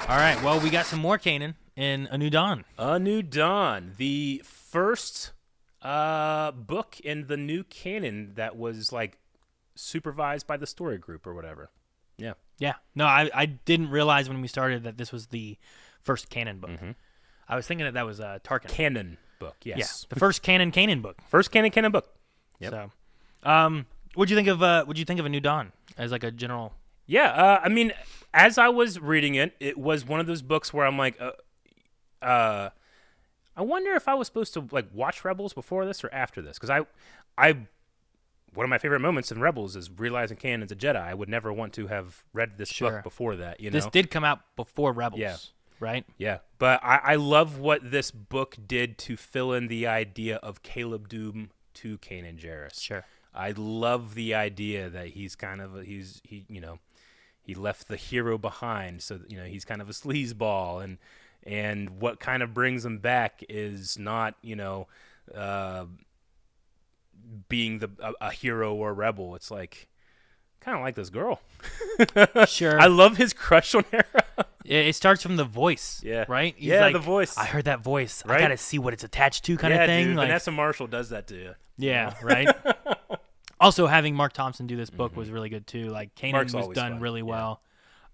All right. Well, we got some more Kanan in A New Dawn. A New Dawn, the first book in the new canon that was like supervised by the story group or whatever. Yeah. Yeah. No, I didn't realize when we started that this was the first canon book. Mm-hmm. I was thinking that was Tarkin. Canon book, yes. Yeah, the first canon book. First canon book. Yep. So, what'd you think of A New Dawn as like a general? Yeah, I mean, as I was reading it, it was one of those books where I'm like, I wonder if I was supposed to like watch Rebels before this or after this, because I one of my favorite moments in Rebels is realizing Kanan's a Jedi. I would never want to have read this book before that. You know, this did come out before Rebels. Yeah. Right? Yeah, but I love what this book did to fill in the idea of Caleb Doom to Kanan Jarrus. Sure. I love the idea that he's kind of he left the hero behind, so he's kind of a sleazeball, and what kind of brings him back is not being a hero or a rebel. It's like kind of like this girl. Sure. I love his crush on Hera. It starts from the voice. Yeah. Right? He's yeah, like, the voice. I heard that voice. Right? I gotta see what it's attached to, kind of thing. Dude, like, Vanessa Marshall does that to you. Yeah. Right. Also, having Mark Thompson do this book was really good too. Like Kanan Mark's was always done fun. really well.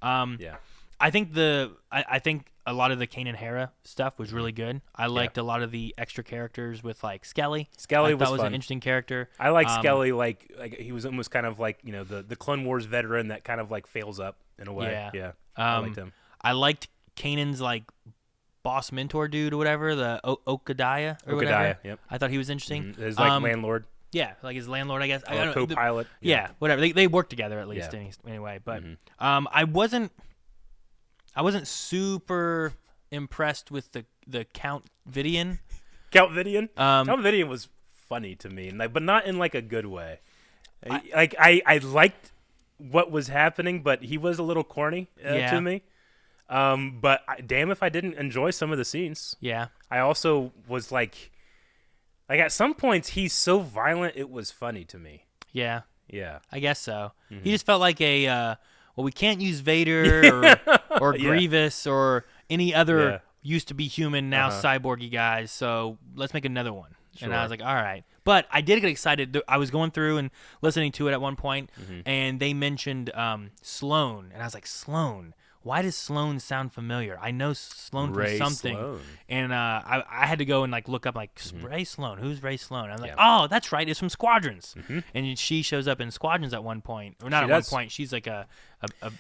Yeah. I think I think a lot of the Kanan and Hera stuff was really good. I liked a lot of the extra characters with like Skelly. Skelly was fun. an interesting character. I like Skelly like he was almost kind of like the Clone Wars veteran that kind of like fails up in a way. Yeah. I liked him. I liked Kanan's like boss mentor dude or whatever, the Okadiah or whatever. Yep. I thought he was interesting. His like landlord. Yeah, like his landlord, I guess. I don't know, co-pilot. Yeah, whatever. They work together at least anyway. But I wasn't super impressed with the Count Vidian. Count Vidian. Count Vidian was funny to me, but not in like a good way. I liked what was happening, but he was a little corny to me. But damn if I didn't enjoy some of the scenes. Yeah. I also was like at some points he's so violent it was funny to me. Yeah. Yeah. I guess so. He just felt like we can't use Vader or Grievous or any other used to be human, now cyborgy guys, so let's make another one. Sure. And I was like, all right. But I did get excited. I was going through and listening to it at one point, and they mentioned Sloan. And I was like, Sloan? Why does Sloan sound familiar? I know Sloan from something. Sloan. And I had to go and like look up like Ray Sloan. Who's Ray Sloan? And I was like, oh, that's right. It's from Squadrons. And she shows up in Squadrons at one point. Or not at one point. She's like a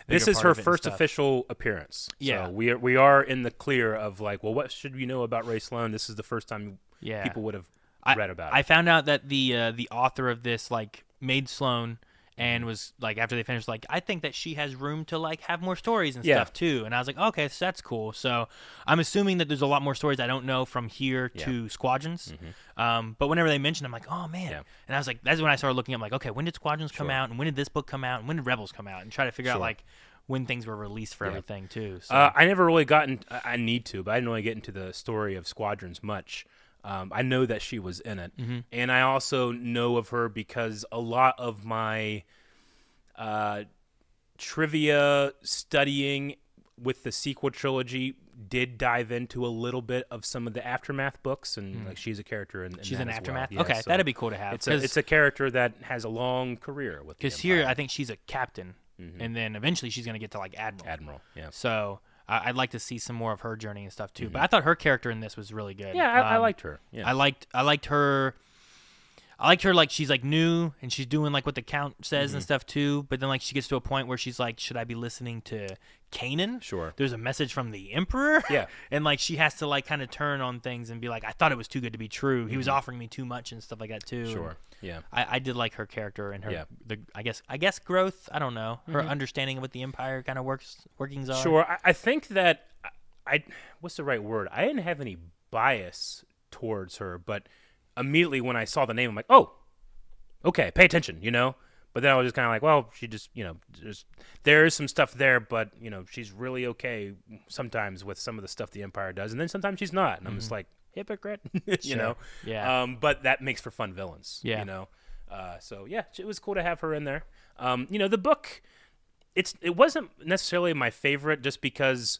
this is her first stuff. official appearance. Yeah. So we are in the clear of like, well, what should we know about Ray Sloan? This is the first time people would have read about it. I found out that the author of this like made Sloan and was like, after they finished, like, I think that she has room to like have more stories and stuff too. And I was like, okay, so that's cool. So I'm assuming that there's a lot more stories I don't know from here to Squadrons. But whenever they mentioned, I'm like, oh man. And I was like, that's when I started looking up, like, okay, when did Squadrons come out, and when did this book come out, and when did Rebels come out, and try to figure out like when things were released for everything too. So. I never really I need to, but I didn't really get into the story of Squadrons much. I know that she was in it, and I also know of her because a lot of my trivia studying with the sequel trilogy did dive into a little bit of some of the Aftermath books, and like she's a character in she's that in as Aftermath. Well. Yeah, okay, so that'd be cool to have. It's a character that has a long career with. Because here, I think she's a captain, and then eventually she's gonna get to like admiral. Yeah. So. I'd like to see some more of her journey and stuff too. But I thought her character in this was really good. Yeah, I liked her. Yeah. I liked her. I liked her like she's like new and she's doing like what the Count says and stuff too. But then like she gets to a point where she's like, should I be listening to Kanan? Sure. There's a message from the Emperor. Yeah. And like she has to like kind of turn on things and be like, I thought it was too good to be true. He was offering me too much and stuff like that too. Sure. And yeah. I did like her character and her I guess growth. I don't know, her understanding of what the Empire kind of workings are. Sure. I think that what's the right word? I didn't have any bias towards her, but immediately when I saw the name, I'm like, oh, okay, pay attention, But then I was just kind of like, well, she just, there is some stuff there, but, she's really okay sometimes with some of the stuff the Empire does, and then sometimes she's not. And I'm just like, hypocrite, Yeah. But that makes for fun villains, So, yeah, it was cool to have her in there. The book, it wasn't necessarily my favorite just because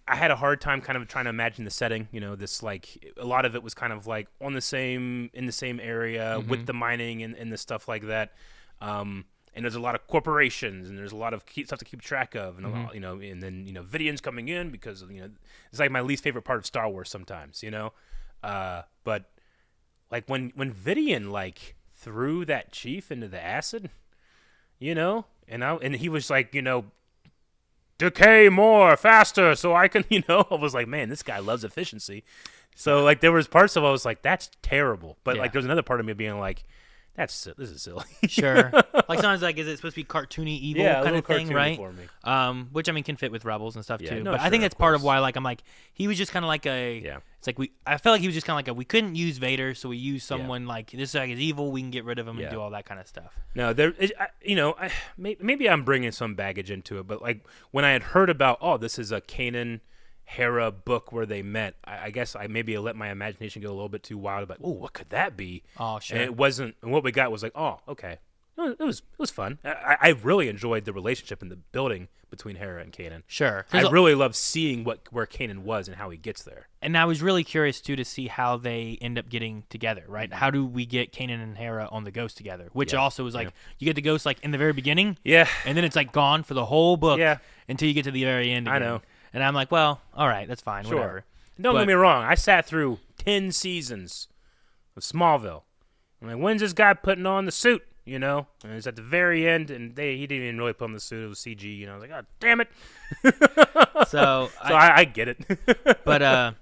I had a hard time kind of trying to imagine the setting. You know, this like a lot of it was kind of like in the same area with the mining and the stuff like that. And there's a lot of corporations and there's a lot of stuff to keep track of, and a lot, you know, and then Vidian's coming in because it's like my least favorite part of Star Wars sometimes. But like when Vidian like threw that chief into the acid, and he was like, decay more, faster, so I can, I was like, man, this guy loves efficiency. So, like, there was parts of I was like, that's terrible. But, like, there's another part of me being like, this is silly. Sure. Like, sometimes, like, is it supposed to be cartoony evil kind of thing, right? For me. Which, I mean, can fit with Rebels and stuff, too. No, but I think that's part of why, like, I'm like, he was just kind of like a... Yeah. It's like I felt like he was just kind of like we couldn't use Vader, so we used someone like, this guy is evil, we can get rid of him and do all that kind of stuff. No, maybe I'm bringing some baggage into it, but, like, when I had heard about, this is a Kanan Hera book where they met, I guess I maybe let my imagination go a little bit too wild about, what could that be? Oh, sure. And it wasn't, and what we got was like, okay. It was fun. I really enjoyed the relationship and the building between Hera and Kanan. Sure. I really loved seeing where Kanan was and how he gets there. And I was really curious, too, to see how they end up getting together, right? How do we get Kanan and Hera on the Ghost together? Which also was like, you get the Ghost like in the very beginning. Yeah. And then it's like gone for the whole book until you get to the very end again. I know. And I'm like, well, all right, that's fine, whatever. Don't get me wrong. I sat through 10 seasons of Smallville. I'm like, when's this guy putting on the suit? And it's at the very end, and he didn't even really put on the suit. It was CG. I was like, oh, damn it. So I get it. But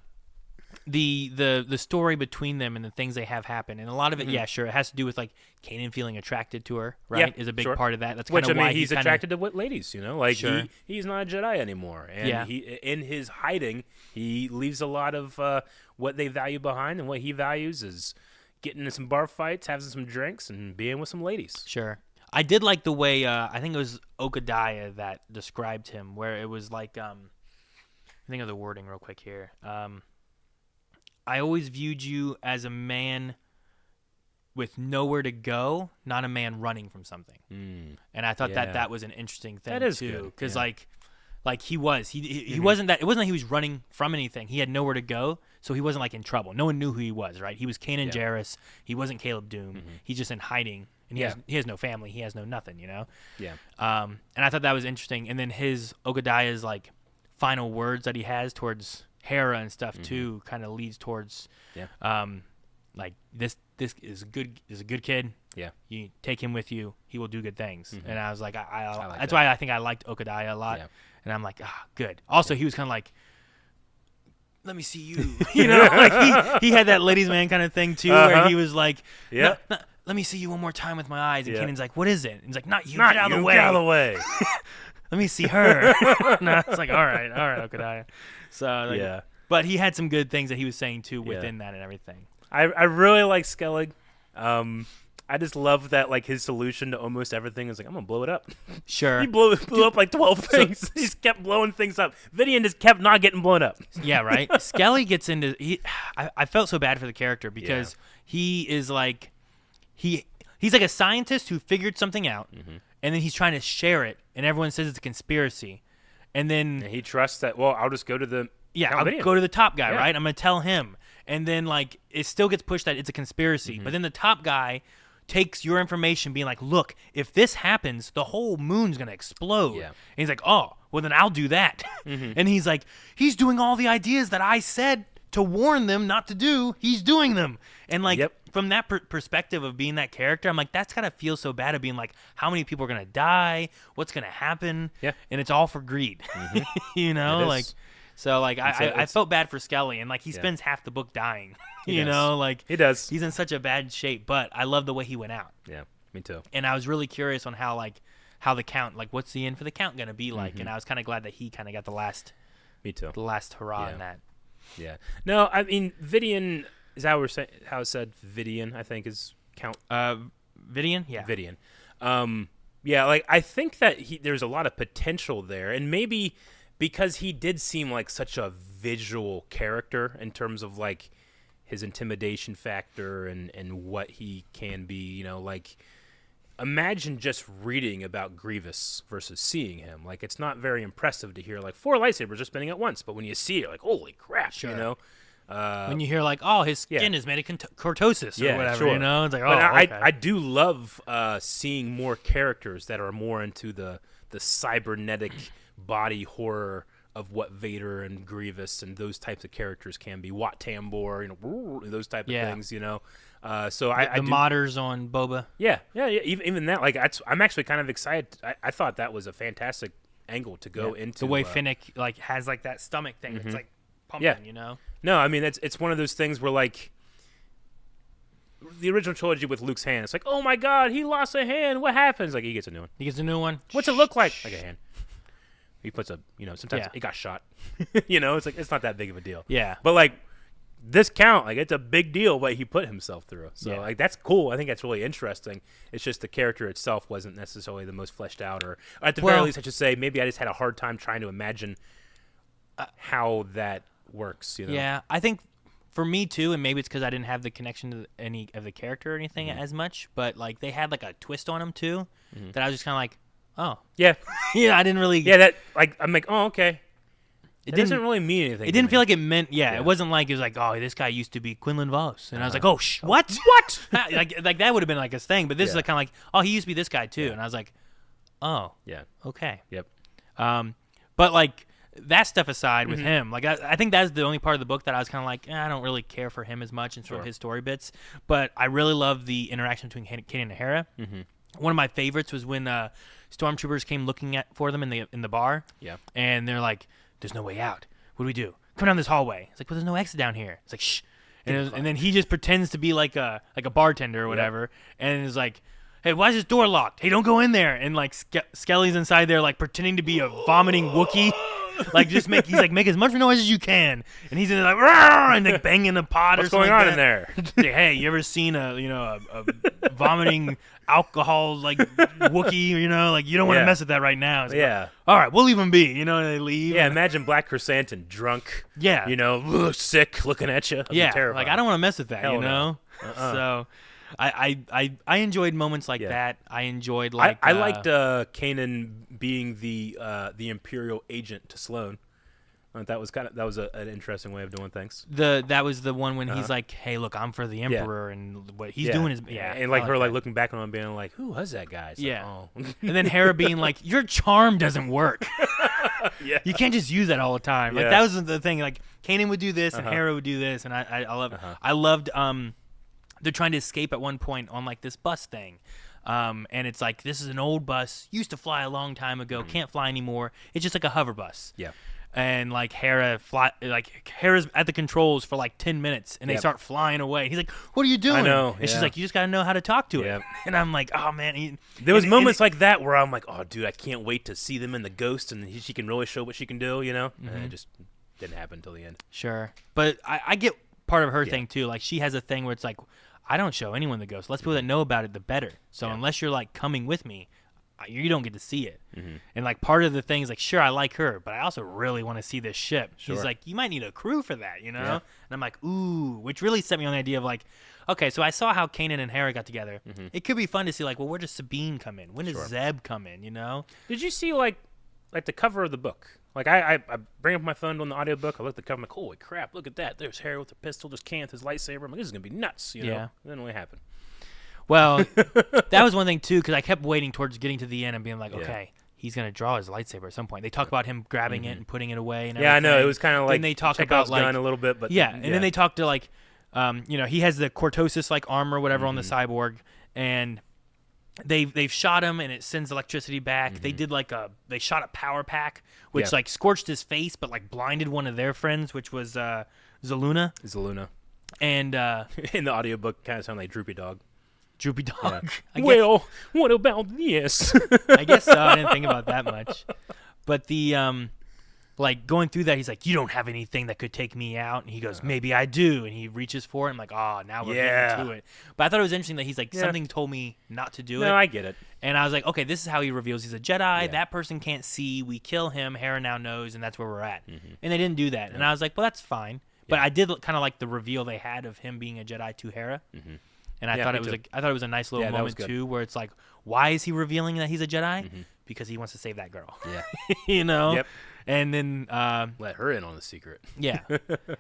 the story between them and the things they have happen, and a lot of it, it has to do with like Kanan feeling attracted to her, right? Is a big part of that. That's kind of why he's attracted to ladies. Like he's not a Jedi anymore, and he in his hiding, he leaves a lot of what they value behind, and what he values is getting into some bar fights, having some drinks, and being with some ladies. Sure. I did like the way, I think it was Okadiah that described him, where it was like, I think of the wording real quick here. I always viewed you as a man with nowhere to go, not a man running from something. And I thought that was an interesting thing, that is too. Because, like he was. He wasn't that. It wasn't like he was running from anything. He had nowhere to go, so he wasn't like in trouble. No one knew who he was, right? He was Kanan Jarrus. He wasn't Caleb Doom. He's just in hiding, and he has no family. He has no nothing, Yeah. And I thought that was interesting. And then Okadiah's like final words that he has towards Hera and stuff too, kind of leads towards, like this is a good kid. Yeah, you take him with you. He will do good things. And I was like, I like that's that. why I think I liked Okadiah a lot. Yeah. And I'm like, good. Also, he was kind of like, let me see you. Like he had that ladies' man kind of thing too, where he was like, let me see you one more time with my eyes. And Kanan's like, what is it? And he's like, not you. Get out of the way. Get out of the way. Let me see her. No, it's like, all right, Okadiah. So but he had some good things that he was saying too within that and everything. I really like Skellig. I just love that, like, his solution to almost everything is like, I'm gonna blow it up. Sure. He blew up like 12 things. He just kept blowing things up. Vidian just kept not getting blown up. Yeah, right. Skelly gets into I felt so bad for the character because he is like he's like a scientist who figured something out, and then he's trying to share it, and everyone says it's a conspiracy, and then he trusts that. Well, I'll just go to the I'll go to the top guy, right? I'm gonna tell him, and then like it still gets pushed that it's a conspiracy, but then the top guy takes your information being like, look, if this happens, the whole moon's going to explode. Yeah. And he's like, oh, well, then I'll do that. And he's like, he's doing all the ideas that I said to warn them not to do. He's doing them. And like, from that perspective of being that character, I'm like, that's got to feel so bad of being like, how many people are going to die? What's going to happen? Yeah. And it's all for greed. Like, so like, I felt bad for Skelly, and like he spends half the book dying. Like he does. He's in such a bad shape, but I love the way he went out. Yeah, me too. And I was really curious on how the count, like what's the end for the count going to be like, and I was kind of glad that he kind of got the last. Me too. The last hurrah in that. Yeah. No, I mean Vidian is how we're saying how it said Vidian. I think is count. Vidian. Yeah. Vidian. Yeah. Like I think that there's a lot of potential there, and maybe because he did seem like such a visual character in terms of like his intimidation factor and what he can be, like imagine just reading about Grievous versus seeing him. Like, it's not very impressive to hear, like, 4 lightsabers are spinning at once, but when you see it, like, holy crap, Sure. you know? When you hear, like, oh, his skin is made of cortosis or whatever, you know? It's like, oh, but okay. I do love seeing more characters that are more into the cybernetic body horror of what Vader and Grievous and those types of characters can be. Wat Tambor, you know, those type of things, you know? So I the modders on Boba. Yeah. Even that, like, I'm actually kind of excited. I thought that was a fantastic angle to go into the way Finnick like has like that stomach thing. It's like pumping, you know. No, I mean it's one of those things where like the original trilogy with Luke's hand, it's like, oh my God, he lost a hand. What happens? Like he gets a new one. He gets a new one. What's it look like? Like a hand. He puts a, you know, sometimes it got shot. You know, it's like it's not that big of a deal. Yeah. But like. This count, like, it's a big deal what he put himself through. So, like, that's cool. I think that's really interesting. It's just the character itself wasn't necessarily the most fleshed out. Or at the very least, I should say, maybe I just had a hard time trying to imagine how that works, you know? Yeah, I think for me, too, and maybe it's because I didn't have the connection to any of the character or anything as much, but, like, they had, like, a twist on him, too, that I was just kind of like, oh. Yeah. Yeah, I didn't really... Yeah, that, like, I'm like, oh, okay. It doesn't really mean anything. It didn't feel like it meant. Yeah, it wasn't like it was like, oh, this guy used to be Quinlan Vos, and I was like, oh, what? like that would have been like his thing. But this is like kind of like, oh, he used to be this guy too, and I was like, oh, yeah, okay, yep. But like that stuff aside with him, like I think that's the only part of the book that I was kind of like, I don't really care for him as much and sort of his story bits. But I really love the interaction between Kanan and Hera. One of my favorites was when stormtroopers came looking for them in the bar. Yeah, and they're like, there's no way out. What do we do? Come down this hallway. It's like, well, there's no exit down here. It's like, shh. And then he just pretends to be like a bartender or whatever, and is like, hey, why is this door locked? Hey, don't go in there. And like Skelly's inside there, like pretending to be a vomiting Wookiee. Like he's like, make as much noise as you can, and he's in there like, and like banging a pot. What's or something going on like in there? Like, hey, you ever seen a vomiting alcohol like Wookiee? You know, like you don't want to mess with that right now. Like, all right, we'll leave him be. You know, and they leave. Yeah, imagine Black Chrysanthemum drunk. Yeah, you know, sick, looking at you. Like I don't want to mess with that. You know, so. I enjoyed moments like that. I enjoyed like I liked Kanan being the Imperial agent to Sloan. That was an interesting way of doing things. That was the one when he's like, "Hey, look, I'm for the Emperor," and what he's doing is and like her like looking back on him being like, "Who was that guy?" It's like, oh. And then Hera being like, "Your charm doesn't work. You can't just use that all the time." Like that was the thing. Like Kanan would do this and Hera would do this, and I love it. I loved they're trying to escape at one point on like this bus thing. And it's like, this is an old bus, used to fly a long time ago, can't fly anymore. It's just like a hover bus. Yeah. And like Hera's at the controls for like 10 minutes and they start flying away. He's like, what are you doing? I know. And she's like, you just got to know how to talk to it. And I'm like, oh man. There was moments like that where I'm like, oh dude, I can't wait to see them in the Ghost and she can really show what she can do, you know? And it just didn't happen until the end. Sure. But I get part of her thing too. Like she has a thing where it's like, I don't show anyone the Ghost. Less people that know about it, the better. So unless you're like coming with me, you don't get to see it. And like part of the thing is like, sure, I like her, but I also really want to see this ship. She's like, you might need a crew for that, you know? And I'm like, ooh, which really set me on the idea of like, okay, so I saw how Kanan and Hera got together. It could be fun to see like, well, where does Sabine come in? When does Zeb come in, you know? Did you see like the cover of the book? Like, I bring up my phone on the audiobook. I look at the cover. I'm like, holy crap, look at that. There's Hera with a pistol. There's Ken with his lightsaber. I'm like, this is going to be nuts, you know? It didn't really happen. Well, that was one thing, too, because I kept waiting towards getting to the end and being like, okay, he's going to draw his lightsaber at some point. They talk about him grabbing it and putting it away. And I know. It was kind of like they talk about like, gun a little bit. But and then they talk to, like, you know, he has the cortosis, like, armor or whatever on the cyborg, and they've shot him and it sends electricity back. They did like they shot a power pack which like scorched his face but like blinded one of their friends, which was Zaluna. And in the audiobook kind of sound like Droopy Dog. Well, what about this? I guess so. I didn't think about that much. But the like going through that, he's like, you don't have anything that could take me out. And he goes, maybe I do. And he reaches for it. I'm like, oh, now we're getting to it. But I thought it was interesting that he's like, something told me not to do it. No, I get it. And I was like, okay, this is how he reveals he's a Jedi. That person can't see. We kill him. Hera now knows, and that's where we're at. And they didn't do that. And I was like, well, that's fine. But I did kind of like the reveal they had of him being a Jedi to Hera. And I thought it was a nice little that was moment good. too, where it's like, why is he revealing that he's a Jedi? Because he wants to save that girl. Yeah. You know. Yep. And then Let her in on the secret. yeah.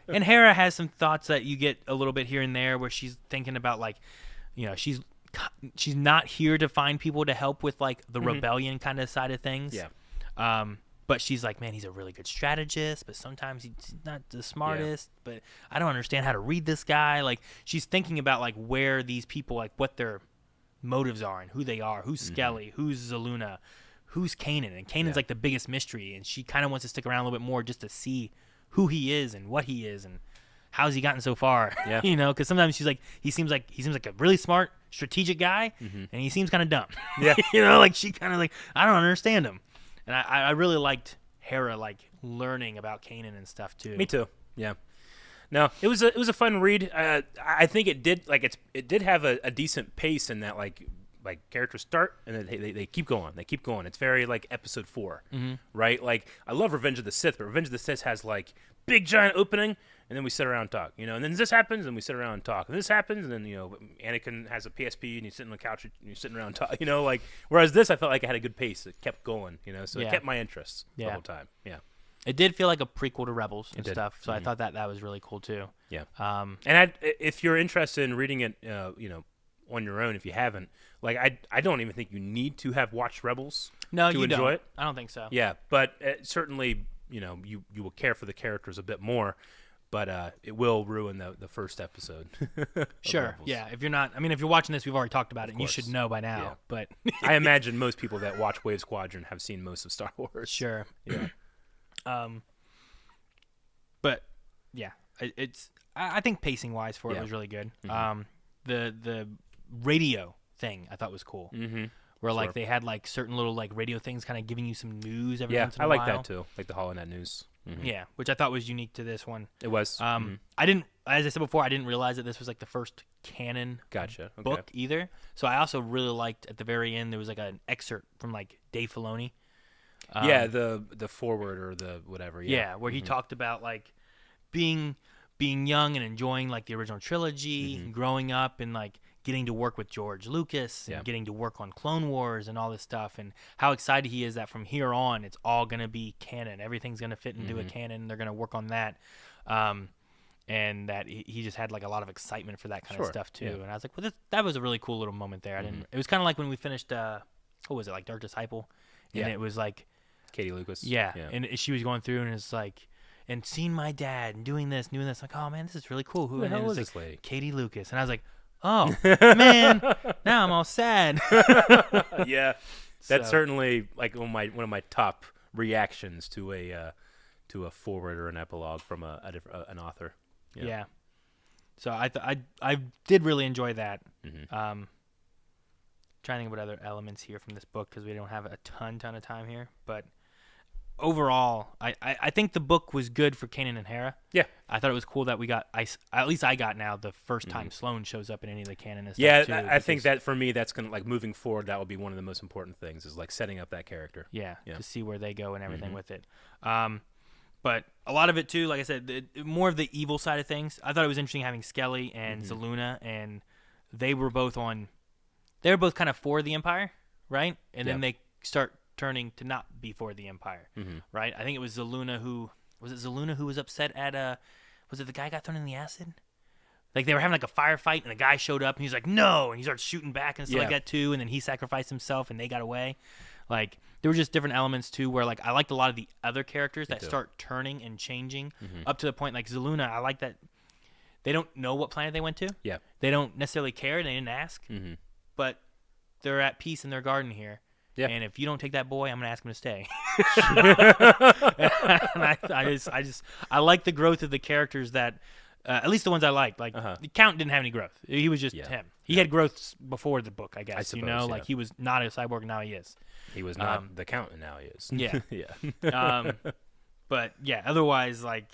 And Hera has some thoughts that you get a little bit here and there, where she's thinking about like, you know, she's not here to find people to help with like the rebellion kind of side of things. Yeah. But she's like, man, he's a really good strategist, but sometimes he's not the smartest. Yeah. But I don't understand how to read this guy. Like, she's thinking about like where these people, like what their motives are and who they are. Who's Skelly? Who's Zaluna? Who's Kanan? And Kanan's like the biggest mystery, and she kind of wants to stick around a little bit more just to see who he is and what he is and how's he gotten so far. Yeah. You know, because sometimes she's like, he seems like a really smart, strategic guy, and he seems kind of dumb. Yeah. You know, like she kind of like, I don't understand him. And I really liked Hera like learning about Kanan and stuff too. Me too. Yeah. No, it was a fun read. I think it did have a decent pace in that like characters start and then they keep going. They keep going. It's very like episode 4, right? Like I love Revenge of the Sith, but Revenge of the Sith has like big giant opening. And then we sit around and talk, you know. And then this happens, and we sit around and talk. And this happens, and then, you know, Anakin has a PSP, and he's sitting on the couch, and you're sitting around and talk, you know. Like, whereas this, I felt like it had a good pace. It kept going, you know. So it kept my interest the whole time. Yeah. It did feel like a prequel to Rebels and stuff. So I thought that was really cool too. Yeah. And if you're interested in reading it, you know, on your own, if you haven't, like I don't even think you need to have watched Rebels to enjoy it. I don't think so. Yeah, but certainly, you know, you will care for the characters a bit more. But it will ruin the first episode. Sure. Rebels. Yeah. If you're watching this, we've already talked about it, and you should know by now. Yeah. But I imagine most people that watch Wave Squadron have seen most of Star Wars. Sure. Yeah. But yeah, I think pacing wise for it was really good. The radio thing I thought was cool. Where like they had like certain little like radio things kind of giving you some news every once in a while. I like that too. Like the HoloNet news. Yeah, which I thought was unique to this one. It was. I didn't, as I said before, I didn't realize that this was like the first canon book either. So I also really liked at the very end there was like an excerpt from like Dave Filoni. The foreword or the whatever. Yeah, where he talked about like being young and enjoying like the original trilogy, and growing up and like getting to work with George Lucas and getting to work on Clone Wars and all this stuff, and how excited he is that from here on it's all going to be canon. Everything's going to fit into a canon. They're going to work on that. And that he just had like a lot of excitement for that kind of stuff too. Yeah. And I was like, well, that was a really cool little moment there. It was kind of like when we finished, what was it, like Dark Disciple? And it was like Katie Lucas. Yeah. And she was going through and it's like, and seeing my dad and doing this. Like, oh man, this is really cool. Who the hell is this lady? Katie Lucas. And I was like, oh man, now I'm all sad. Yeah, that's certainly like one of my top reactions to a foreword or an epilogue from an author. Yeah. So I did really enjoy that. Trying to think of what other elements here from this book because we don't have a ton of time here, but overall, I think the book was good for Kanan and Hera. Yeah. I thought it was cool that we got, at least I got now the first time Sloan shows up in any of the canon and stuff. Yeah, too, I think that for me, that's going to, like, moving forward, that would be one of the most important things is, like, setting up that character. Yeah, to see where they go and everything with it. But a lot of it, too, like I said, more of the evil side of things. I thought it was interesting having Skelly and Zaluna, and they were both kind of for the Empire, right? And then they start turning to not be for the Empire, right? I think it was Zaluna who was upset at was it the guy got thrown in the acid? Like they were having like a firefight and the guy showed up and he's like no, and he started shooting back and stuff like that too, and then he sacrificed himself and they got away. Like there were just different elements too where like I liked a lot of the other characters that start turning and changing up to the point like Zaluna. I like that they don't know what planet they went to. Yeah, they don't necessarily care. They didn't ask, but they're at peace in their garden here. Yeah. And if you don't take that boy, I'm gonna ask him to stay. And I like the growth of the characters that, at least the ones I liked. Like the Count didn't have any growth. He was just him. He had growth before the book, I guess. I suppose, like he was not a cyborg. Now he is. He was not the Count, and now he is. Yeah. Yeah. But yeah, otherwise, like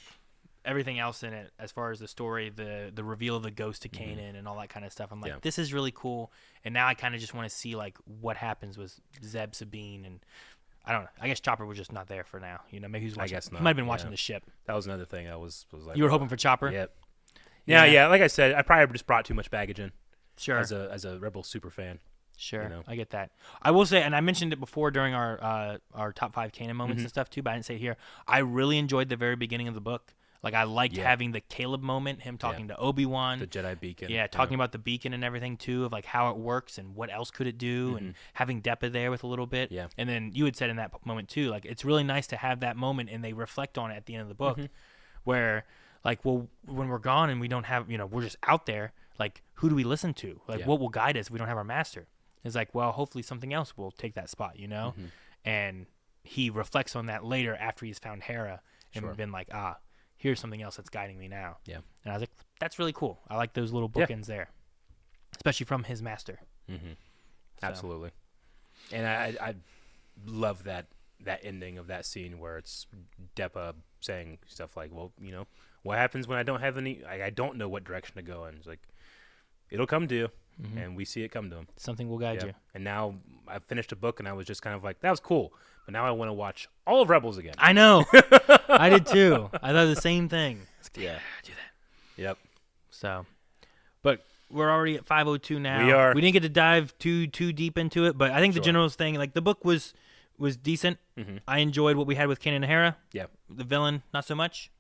everything else in it, as far as the story, the reveal of the ghost to Kanan and all that kind of stuff, I'm like, this is really cool. And now I kind of just want to see like what happens with Zeb, Sabine, and I don't know. I guess Chopper was just not there for now. You know, maybe he's watching. I guess not. He might have been watching the ship. That was another thing. I was like, you were hoping for Chopper. Yep. Yeah. Like I said, I probably just brought too much baggage in. Sure. as a Rebel super fan. Sure, You know? I get that. I will say, and I mentioned it before during our top 5 canon moments Mm-hmm. and stuff too, but I didn't say it here. I really enjoyed the very beginning of the book. Like, I liked Yeah. having the Caleb moment, him talking to Obi-Wan. The Jedi beacon. Yeah, talking about the beacon and everything too, of like how it works and what else could it do, and having Deppa there with a little bit. Yeah. And then you had said in that moment too, like it's really nice to have that moment, and they reflect on it at the end of the book, where like, well, when we're gone and we don't have, we're just out there. Like, who do we listen to? Like, what will guide us if we don't have our master? It's like, well, hopefully something else will take that spot, And he reflects on that later after he's found Hera and been like, here's something else that's guiding me now. Yeah. And I was like, that's really cool. I like those little bookends there, especially from his master. Mm-hmm. Absolutely. And I love that ending of that scene where it's Deppa saying stuff like, well, what happens when I don't have any, I don't know what direction to go in. It's like, it'll come to you. And we see it come to him. Something will guide you. And now I finished a book, and I was just kind of like, that was cool. But now I want to watch all of Rebels again. I know. I did too. I thought the same thing. Yeah. Do that. Yep. So, but we're already at 5:02 now. We are. We didn't get to dive too deep into it, but I think the general thing, like the book was decent. I enjoyed what we had with Kanan and Hera. Yeah. The villain, not so much.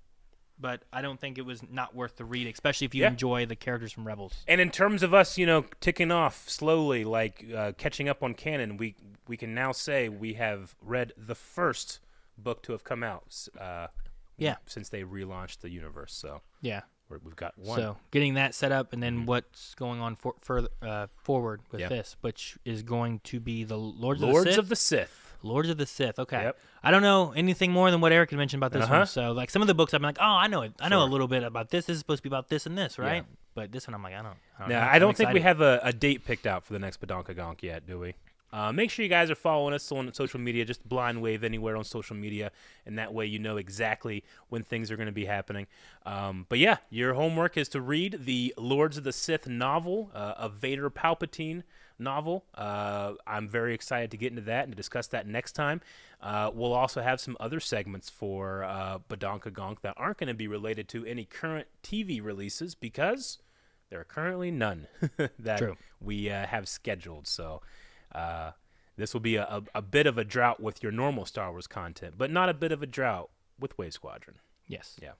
But I don't think it was not worth the read, especially if you enjoy the characters from Rebels. And in terms of us, ticking off slowly, like catching up on canon, we can now say we have read the first book to have come out. Since they relaunched the universe, so we've got one. So getting that set up, and then what's going on forward with this, which is going to be the Lords of the Sith. Lords of the Sith. Okay. Yep. I don't know anything more than what Eric had mentioned about this one. So like some of the books, I'm like, oh, I know it. I know a little bit about this. This is supposed to be about this and this, right? Yeah. But this one, I'm like, I don't know. I don't think we have a date picked out for the next Badonka yet, do we? Make sure you guys are following us on social media. Just blind wave anywhere on social media, and that way you know exactly when things are going to be happening. But yeah, your homework is to read the Lords of the Sith novel, a Vader Palpatine novel. I'm very excited to get into that and to discuss that next time. We'll also have some other segments for Badonka that aren't going to be related to any current TV releases because there are currently none that we have scheduled. So this will be a bit of a drought with your normal Star Wars content, but not a bit of a drought with Wave Squadron. Yes. Yeah.